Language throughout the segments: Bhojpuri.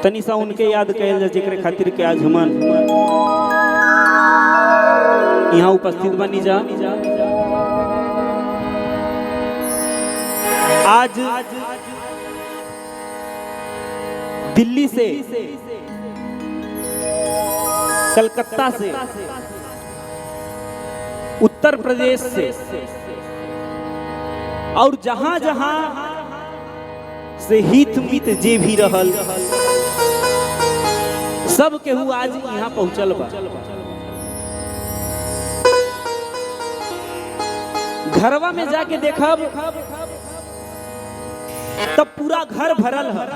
तनी सा उनके याद कहल जा जेकरे खातिर के आज हमन यहाँ उपस्थित बनी जा। आज दिल्ली से, कलकत्ता से, उत्तर प्रदेश से और जहां जहां से हित मित जे भी रहल सब केहू आज यहाँ पहुंचल बा। घरवा में जाके देखब तब पूरा घर भरल है,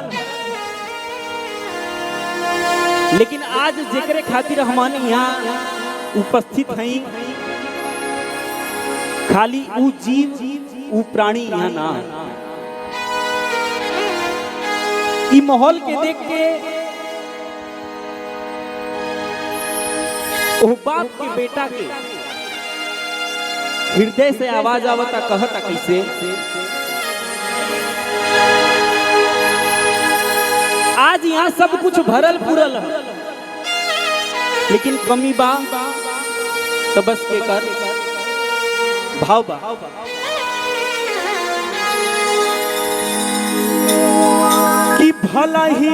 लेकिन आज जेकरे खातिर हमन यहाँ उपस्थित हैं खाली ऊ जीव ऊ प्राणी यहाँ ना है। ई माहौल के देख के ओ बाप के बेटा के हृदय से आवाज आवता, कहता कैसे, आज यहाँ सब कुछ भरल पूरल है, लेकिन कमी बा तो बस के कर भाव बा। कि भला ही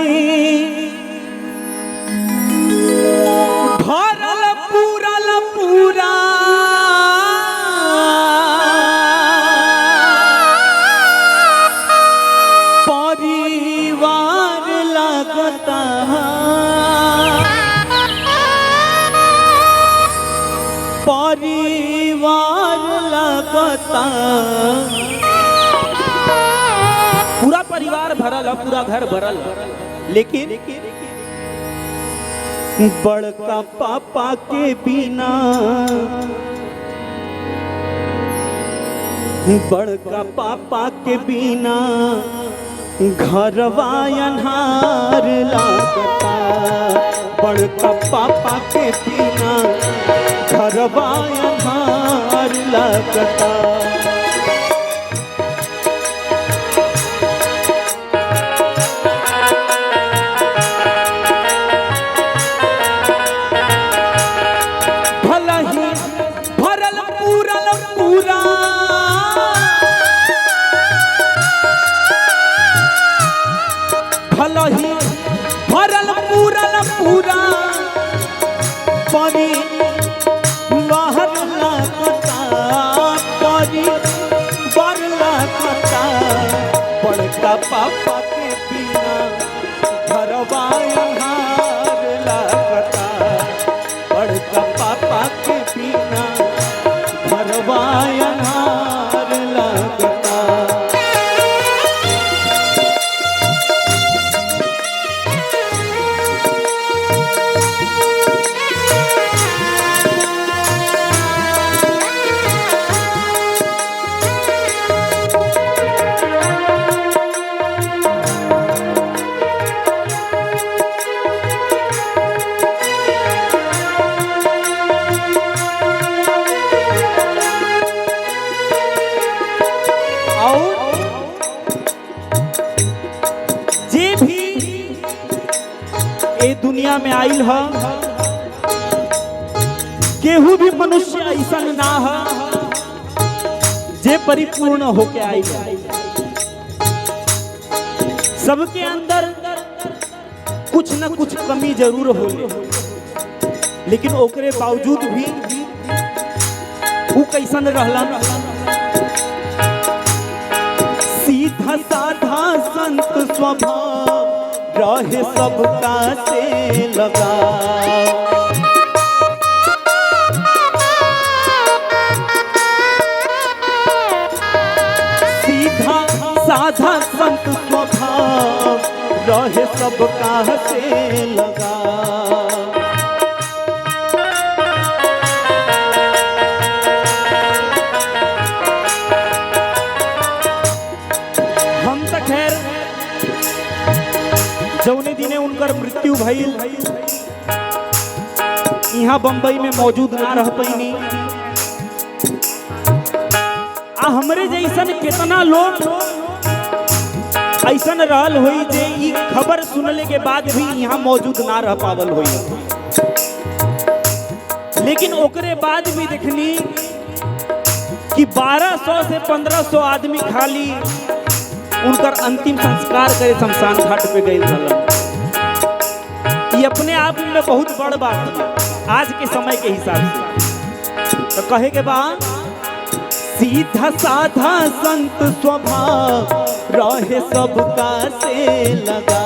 भरल पूरल पूरा परिवार लगता, परिवार लगता, पूरा परिवार भरल है, पूरा घर भरल है, लेकिन बड़का पापा के बिना, बड़का पापा के बिना घरवा अन्हार लागता, बड़का पापा के बिना घरवा अन्हार लागता। भरल पूरल पूरा परिवार लगता, परिवार लगता, बड़का पापा के बिना घरवा अन्हार लगता, बड़का पापा के बिना घरवा अन्हार लगता। दुनिया में आइल है केहू भी मनुष्य ऐसा ना है जे परिपूर्ण होके आइल है। सबके अंदर कुछ न कुछ कमी जरूर हो, लेकिन ओकरे बावजूद भी वो कैसन रहलन, सीधा साधा संत स्वभाव रहे सबका से लगा, सीधा साधा संत स्वभाव रहे सबका से लगा। हम तो खैर जौने दिने उनकर मृत्यु भइल यहाँ बंबई में मौजूद ना रह पैनी, आ हमरे जैसन कितना लोग ऐसन रहल हुई जे खबर सुनने के बाद भी यहाँ मौजूद ना रह पावल हुई, लेकिन ओकरे बाद भी देखनी कि 1200 से 1500 आदमी खाली उनकर अंतिम संस्कार करे शमशान घाट पे गए रहलन। ये अपने आप में बहुत बड़ बात है आज के समय के हिसाब से। तो कहे के बाद सीधा साधा संत स्वभाव रहे सबका से लगा,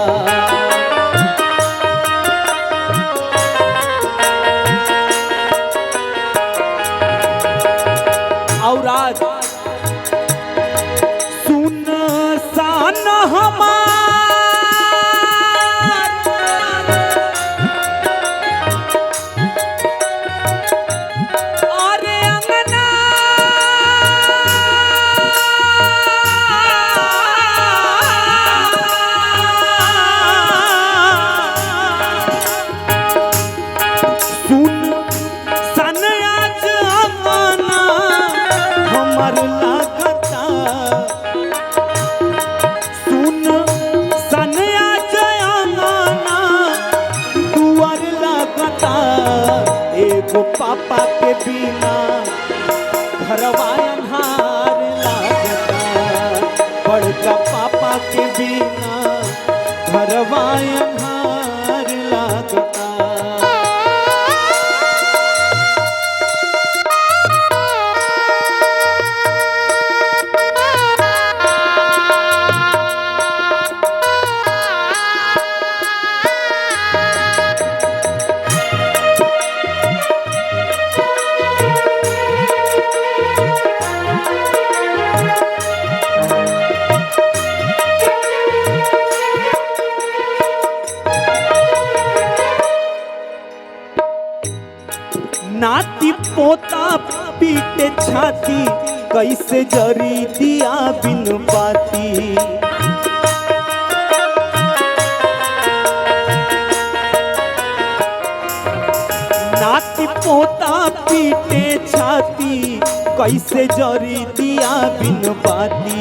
और आज सुन सान हमार अरे अंगना सुन सन आज अंगना हमार लागता, सुन सन आज अंगना दुआर लागता, एगो पापा के बिना घरवा अन्हार लागता, बड़का पापा के बिना घरवा अन्हार लागता। नाती पोता पीटे छाती कैसे जरी दिया बिन बाती, नाती पोता पीटे छाती कैसे जरी दिया बिन बाती,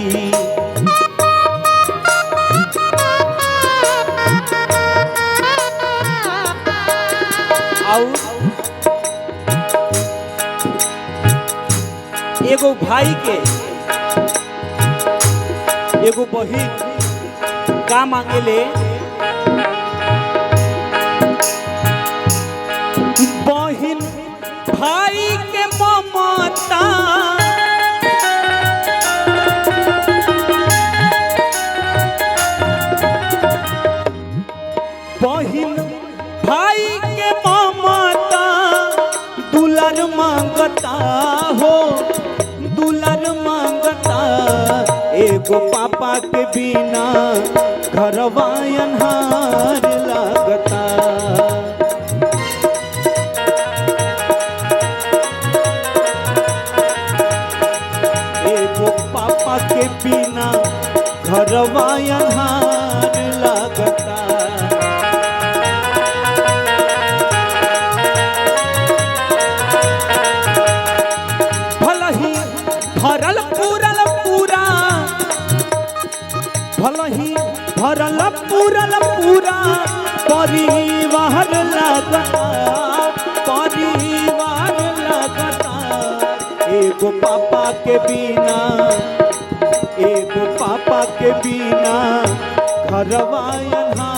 और एगो भाई के एगो बहिन का मांगेले, बहिन भाई के ममता बहिन भाई के ममता दुलार मांगता हो, दुलार मांगता, एगो पापा के बिना घरवा अन्हार लागता, एगो पापा के बिना घरवा अन्हार लागता। भरल पूरल पूरा भलही भरल पूरल पूरा परिवार लगता, परिवार लगता, एगो पापा के बिना, एगो पापा के बिना घरवा अन्हार